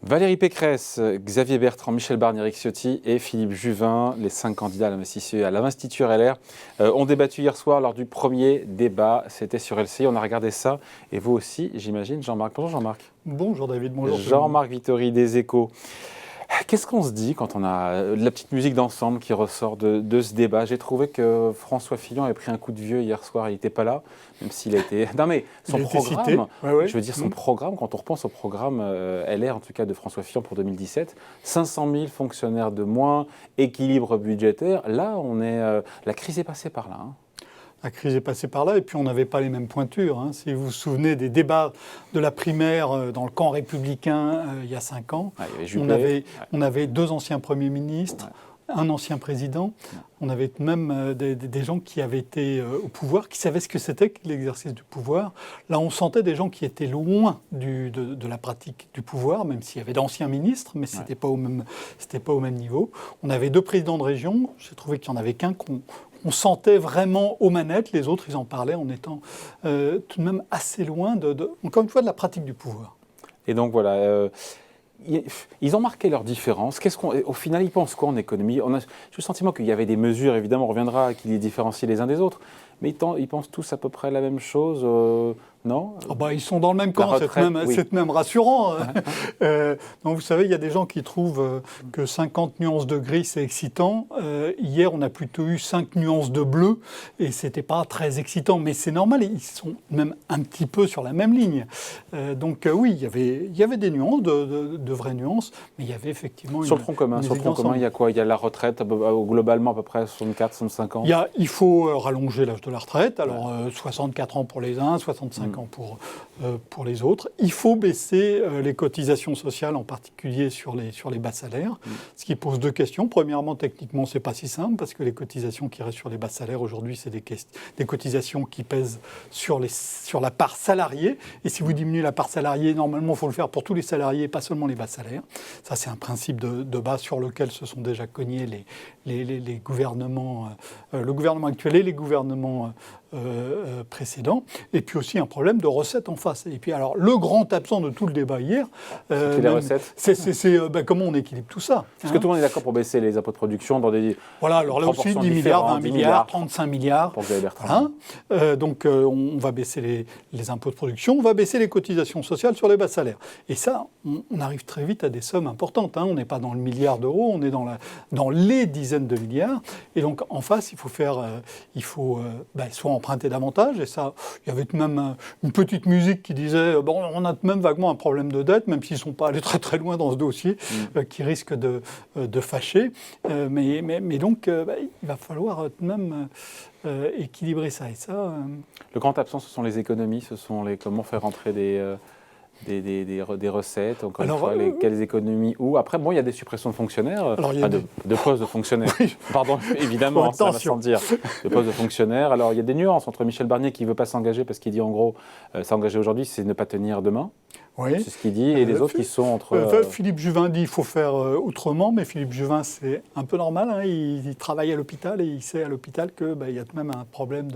Valérie Pécresse, Xavier Bertrand, Michel Barnier, Éric Ciotti et Philippe Juvin, les 5 candidats à l'investiture LR, ont débattu hier soir lors du premier débat. C'était sur LCI, on a regardé ça. Et vous aussi, j'imagine, Jean-Marc. Bonjour Jean-Marc. Bonjour David, bonjour. Jean-Marc Vittori des Échos. Qu'est-ce qu'on se dit quand on a de la petite musique d'ensemble qui ressort de ce débat? J'ai trouvé que François Fillon avait pris un coup de vieux hier soir, il n'était pas là, même s'il a été... Non mais son programme, je veux dire son programme, quand on repense au programme LR, en tout cas de François Fillon pour 2017, 500 000 fonctionnaires de moins, équilibre budgétaire, là on est... la crise est passée par là. La crise est passée par là et puis on n'avait pas les mêmes pointures. Si vous vous souvenez des débats de la primaire dans le camp républicain il y a 5 ans, on avait 2 anciens premiers ministres, un ancien président, on avait même des gens qui avaient été au pouvoir, qui savaient ce que c'était que l'exercice du pouvoir. Là, on sentait des gens qui étaient loin de la pratique du pouvoir, même s'il y avait d'anciens ministres, mais c'était pas au même niveau. On avait 2 présidents de région, j'ai trouvé qu'il n'y en avait qu'un qu'on sentait vraiment aux manettes, les autres, ils en parlaient en étant tout de même assez loin, encore une fois, de la pratique du pouvoir. Et donc voilà, ils ont marqué leur différence. Au final, ils pensent quoi en économie? J'ai le sentiment qu'il y avait des mesures, évidemment, on reviendra, qui les différencient les uns des autres, mais ils pensent tous à peu près la même chose, non? Ils sont dans le même camp, c'est même rassurant. Donc vous savez, il y a des gens qui trouvent que 50 nuances de gris, c'est excitant. Hier, on a plutôt eu 5 nuances de bleu, et c'était pas très excitant, mais c'est normal, ils sont même un petit peu sur la même ligne. Oui, il y avait des nuances, de vraies nuances, mais il y avait effectivement... Sur le front commun, il y a quoi? Il y a la retraite, globalement, à peu près 64, 65 ans. Il faut rallonger l'âge de la retraite, alors 64 ans pour les uns, 65 ans pour les autres. Il faut baisser les cotisations sociales, en particulier sur les bas salaires, ce qui pose 2 questions. Premièrement, techniquement, c'est pas si simple, parce que les cotisations qui restent sur les bas salaires aujourd'hui, c'est des cotisations qui pèsent sur la part salariée. Et si vous diminuez la part salariée, normalement, il faut le faire pour tous les salariés, pas seulement les bas salaires. Ça, c'est un principe de base sur lequel se sont déjà cognés les gouvernements, le gouvernement actuel et les gouvernements précédents. Et puis aussi un problème de recettes en face. Et puis alors, le grand absent de tout le débat hier, c'est les recettes. C'est comment on équilibre tout ça. Parce que tout le monde est d'accord pour baisser les impôts de production dans des... Voilà, alors là aussi, 10 milliards, 20 milliards, 35 milliards. Pour Xavier Bertrand. Donc on va baisser les impôts de production, on va baisser les cotisations sociales sur les bas salaires. Et ça, on arrive très vite à des sommes importantes. On n'est pas dans le milliard d'euros, on est dans les dizaines de milliards. Et donc en face, il faut soit emprunter davantage. Et ça, il y avait même une petite musique qui disait on a même vaguement un problème de dette, même s'ils ne sont pas allés très très loin dans ce dossier, qui risque de fâcher. Mais donc, il va falloir tout de même équilibrer ça. Et ça. Le grand absent, ce sont les économies, comment faire rentrer des recettes, encore une fois, quelles économies, où. Après, il y a des suppressions de fonctionnaires, de postes de fonctionnaires. Oui. Pardon, évidemment, ça va sans dire. De postes de fonctionnaires. Alors, il y a des nuances entre Michel Barnier qui ne veut pas s'engager parce qu'il dit, en gros, s'engager aujourd'hui, c'est ne pas tenir demain. Oui. C'est ce qu'il dit, et les autres qui sont entre... Philippe Juvin dit qu'il faut faire autrement, mais Philippe Juvin, c'est un peu normal. Il travaille à l'hôpital et il sait à l'hôpital qu'il y a même un problème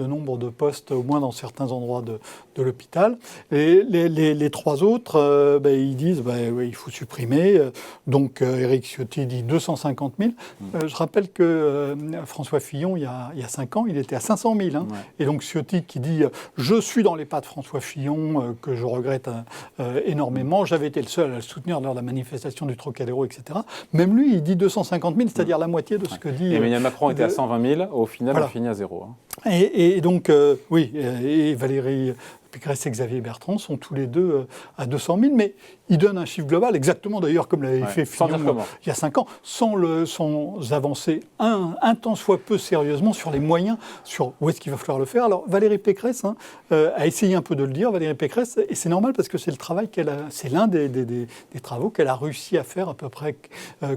de nombre de postes, au moins dans certains endroits de l'hôpital. Et les 3 autres, ils disent il faut supprimer. Donc Éric Ciotti dit 250 000. Je rappelle que François Fillon, il y a 5 ans, il était à 500 000. Ouais. Et donc Ciotti qui dit je suis dans les pas de François Fillon, que je regrette énormément. J'avais été le seul à le soutenir lors de la manifestation du Trocadéro, etc. Même lui, il dit 250 000, c'est-à-dire la moitié de ce que dit... Emmanuel Macron était à 120 000, au final, on finit à 0. Et donc, et Valérie Pécresse et Xavier Bertrand sont tous les 2 à 200 000, mais ils donnent un chiffre global, exactement d'ailleurs comme l'avait fait Fillon il y a 5 ans, sans avancer un tant soit peu sérieusement sur les moyens, sur où est-ce qu'il va falloir le faire. Alors Valérie Pécresse a essayé un peu de le dire, Valérie Pécresse, et c'est normal parce que c'est le travail c'est l'un des travaux qu'elle a réussi à faire à peu près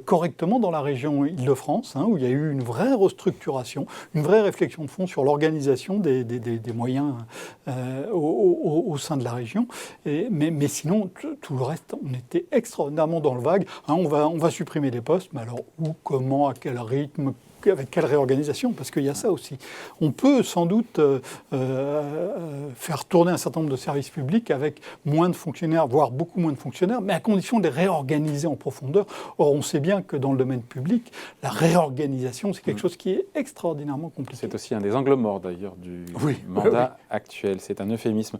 correctement dans la région Île-de-France, où il y a eu une vraie restructuration, une vraie réflexion de fond sur l'organisation des moyens au sein de la région. Mais sinon, tout le reste, on était extraordinairement dans le vague. On va supprimer les postes, mais alors où, comment, à quel rythme, avec quelle réorganisation, parce qu'il y a ça aussi. On peut sans doute faire tourner un certain nombre de services publics avec moins de fonctionnaires, voire beaucoup moins de fonctionnaires, mais à condition de les réorganiser en profondeur. Or, on sait bien que dans le domaine public, la réorganisation, c'est quelque chose qui est extraordinairement compliqué. C'est aussi un des angles morts d'ailleurs du mandat actuel. C'est un euphémisme.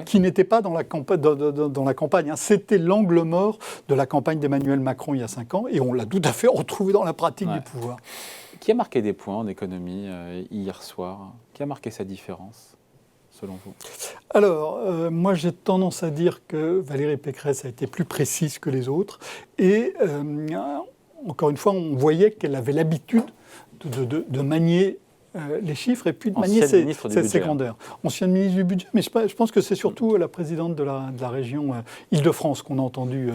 Qui n'était pas dans la campagne. Hein. C'était l'angle mort de la campagne d'Emmanuel Macron il y a 5 ans, et on l'a tout à fait retrouvé dans la pratique du pouvoir. Qui a marqué des points en économie hier soir? Qui a marqué sa différence, selon vous? Alors, moi j'ai tendance à dire que Valérie Pécresse a été plus précise que les autres, et encore une fois, on voyait qu'elle avait l'habitude de manier les chiffres et puis de manier ses secondaires. Ancienne ministre du budget, mais je pense que c'est surtout la présidente de la région Île-de-France qu'on a entendu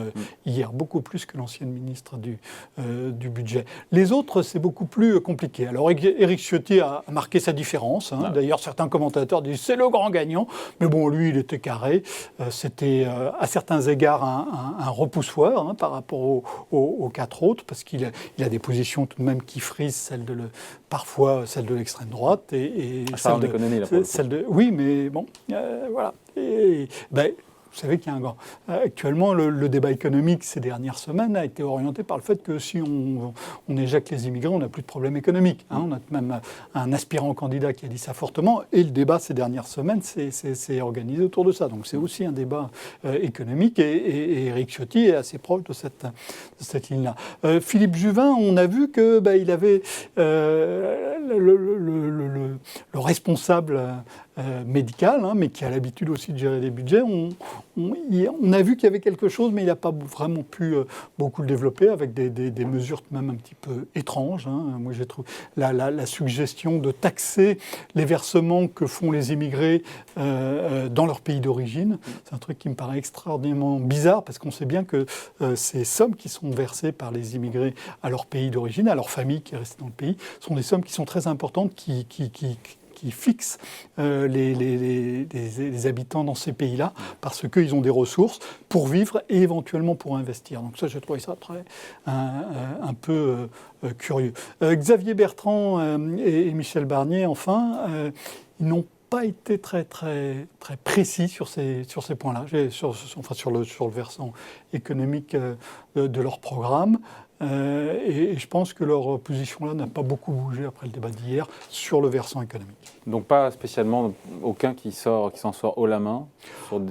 hier, beaucoup plus que l'ancienne ministre du budget. Les autres, c'est beaucoup plus compliqué. Alors Éric Ciotti a marqué sa différence. Hein. D'ailleurs, certains commentateurs disent c'est le grand gagnant, mais bon, lui, il était carré. C'était à certains égards un repoussoir par rapport aux 4 autres, parce qu'il a des positions tout de même qui frisent parfois celle de l'extrême droite et celle de... Oui, mais bon, voilà. Et, vous savez qu'il y a actuellement, le débat économique ces dernières semaines a été orienté par le fait que si on éjecte les immigrés, on n'a plus de problème économique. Hein. On a même un aspirant candidat qui a dit ça fortement, et le débat ces dernières semaines s'est organisé autour de ça. Donc c'est aussi un débat économique, et Éric Ciotti est assez proche de cette ligne-là. Philippe Juvin, on a vu que il avait le responsable médical, mais qui a l'habitude aussi de gérer les budgets. On a vu qu'il y avait quelque chose, mais il n'a pas vraiment pu beaucoup le développer, avec des mesures même un petit peu étranges. Hein. Moi, j'ai trouvé la suggestion de taxer les versements que font les immigrés dans leur pays d'origine. C'est un truc qui me paraît extraordinairement bizarre, parce qu'on sait bien que ces sommes qui sont versées par les immigrés à leur pays d'origine, à leur famille qui est restée dans le pays, sont des sommes qui sont très importantes, qui fixent les habitants dans ces pays-là, parce qu'ils ont des ressources pour vivre et éventuellement pour investir. Donc ça, j'ai trouvé ça un peu curieux. Xavier Bertrand et Michel Barnier, enfin, ils n'ont pas été très précis sur ces points-là, sur le versant économique de leur programme. Et je pense que leur position-là n'a pas beaucoup bougé après le débat d'hier sur le versant économique. Donc pas spécialement aucun qui s'en sort haut la main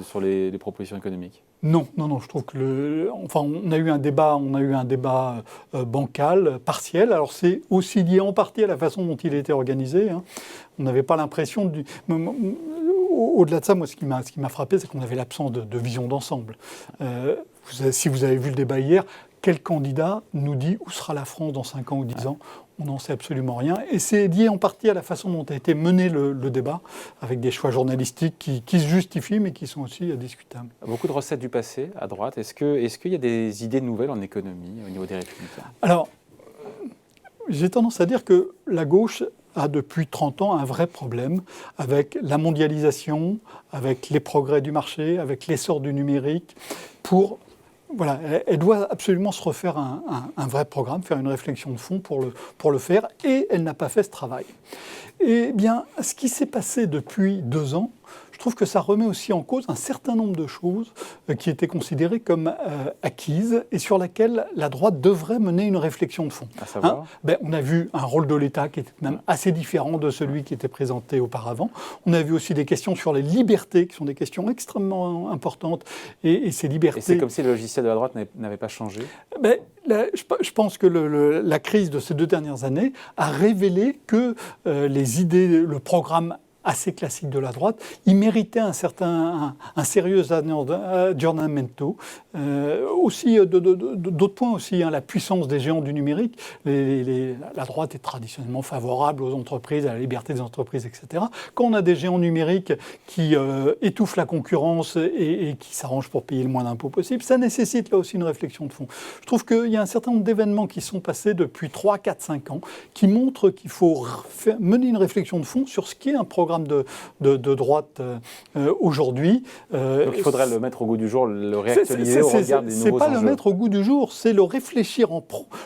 sur les propositions économiques? Non, je trouve que on a eu un débat bancal, partiel. Alors c'est aussi lié en partie à la façon dont il a été organisé. Hein. On n'avait pas l'impression au-delà de ça, moi, ce qui m'a frappé, c'est qu'on avait l'absence de vision d'ensemble. Si vous avez vu le débat hier, quel candidat nous dit où sera la France dans 5 ans ou 10 ans? On n'en sait absolument rien. Et c'est lié en partie à la façon dont a été mené le débat, avec des choix journalistiques qui se justifient, mais qui sont aussi discutables. Beaucoup de recettes du passé à droite. Est-ce qu'il y a des idées nouvelles en économie au niveau des Républicains? Alors, j'ai tendance à dire que la gauche a depuis 30 ans un vrai problème avec la mondialisation, avec les progrès du marché, avec l'essor du numérique. Voilà, elle doit absolument se refaire un vrai programme, faire une réflexion de fond pour le faire, et elle n'a pas fait ce travail. Eh bien, ce qui s'est passé depuis 2 ans, je trouve que ça remet aussi en cause un certain nombre de choses qui étaient considérées comme acquises et sur lesquelles la droite devrait mener une réflexion de fond. À savoir on a vu un rôle de l'État qui était même assez différent de celui qui était présenté auparavant. On a vu aussi des questions sur les libertés, qui sont des questions extrêmement importantes. Et ces libertés... Et c'est comme si le logiciel de la droite n'avait pas changé? Je pense que la crise de ces 2 dernières années a révélé que les idées, le programme assez classique de la droite, il méritait un sérieux aggiornamento. Aussi, d'autres points aussi, la puissance des géants du numérique. La droite est traditionnellement favorable aux entreprises, à la liberté des entreprises, etc. Quand on a des géants numériques qui étouffent la concurrence et qui s'arrangent pour payer le moins d'impôts possible, ça nécessite là aussi une réflexion de fond. Je trouve qu'il y a un certain nombre d'événements qui sont passés depuis 3, 4, 5 ans qui montrent qu'il faut mener une réflexion de fond sur ce qui est un programme programme de droite aujourd'hui. Donc il faudrait le mettre au goût du jour, le réactualiser au regard des nouveaux enjeux. C'est pas le mettre au goût du jour, c'est le réfléchir,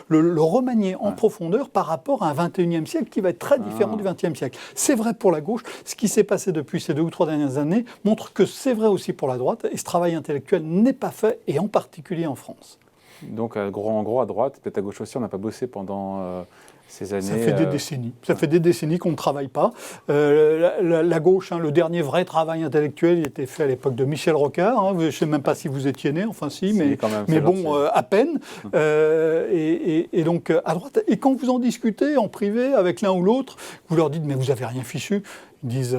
le remanier en profondeur par rapport à un 21e siècle qui va être très différent du 20e siècle. C'est vrai pour la gauche. Ce qui s'est passé depuis ces 2 ou 3 dernières années montre que c'est vrai aussi pour la droite. Et ce travail intellectuel n'est pas fait, et en particulier en France. Donc en gros à droite, peut-être à gauche aussi, on n'a pas bossé pendant ces années. Ça fait des décennies. Ça fait des décennies qu'on ne travaille pas. La gauche, le dernier vrai travail intellectuel, il était fait à l'époque de Michel Rocard. Je ne sais même pas si vous étiez né, enfin si, mais bon, à peine. Et donc à droite. Et quand vous en discutez en privé avec l'un ou l'autre, vous leur dites mais vous n'avez rien fichu. Ils disent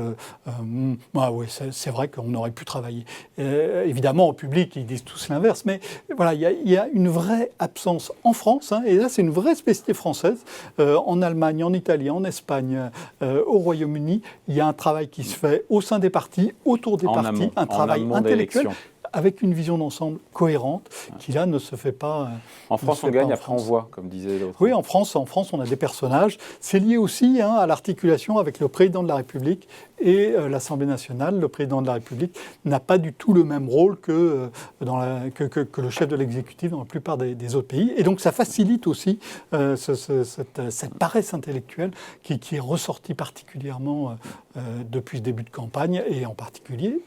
ouais, c'est vrai qu'on aurait pu travailler. Évidemment, au public, ils disent tous l'inverse. Mais voilà, il y a une vraie absence en France, et là, c'est une vraie spécificité française. En Allemagne, en Italie, en Espagne, au Royaume-Uni, il y a un travail qui se fait au sein des partis, autour des partis, un travail intellectuel avec une vision d'ensemble cohérente, qui là ne se fait pas. En France, on gagne, après on voit, comme disait l'autre. Oui, en France, on a des personnages. C'est lié aussi à l'articulation avec le président de la République et l'Assemblée nationale. Le président de la République n'a pas du tout le même rôle que le chef de l'exécutif dans la plupart des autres pays. Et donc ça facilite aussi cette paresse intellectuelle qui est ressortie particulièrement depuis le début de campagne, et en particulier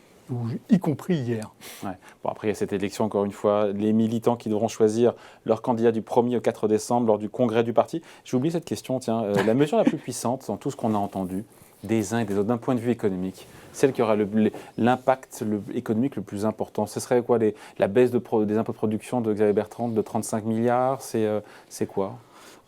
y compris hier. Ouais. Bon, après, il y a cette élection, encore une fois, les militants qui devront choisir leur candidat du 1er au 4 décembre lors du congrès du parti. J'ai oublié cette question, tiens. La mesure la plus puissante dans tout ce qu'on a entendu des uns et des autres, d'un point de vue économique, celle qui aura l'impact économique le plus important, ce serait quoi, la baisse des impôts de production de Xavier Bertrand de 35 milliards, c'est quoi ?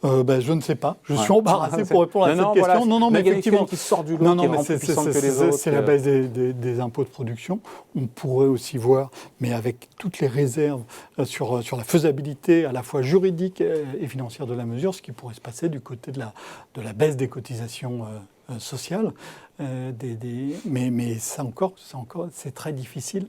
Je ne sais pas. Je suis embarrassé pour répondre à cette question. Non, mais effectivement, qui sort du lot, qui est vraiment plus puissante que les autres. C'est la baisse des impôts de production. On pourrait aussi voir, mais avec toutes les réserves sur la faisabilité à la fois juridique et financière de la mesure, ce qui pourrait se passer du côté de la baisse des cotisations sociales. Mais ça encore, c'est très difficile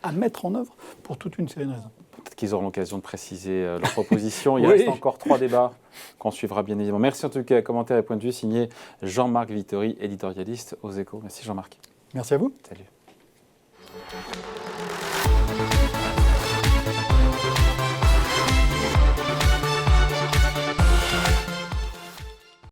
à mettre en œuvre pour toute une série de raisons. Peut-être qu'ils auront l'occasion de préciser leurs propositions. Il reste encore 3 débats qu'on suivra bien évidemment. Merci en tout cas. Commentaire et point de vue signé Jean-Marc Vittori, éditorialiste aux Échos. Merci Jean-Marc. Merci à vous. Salut.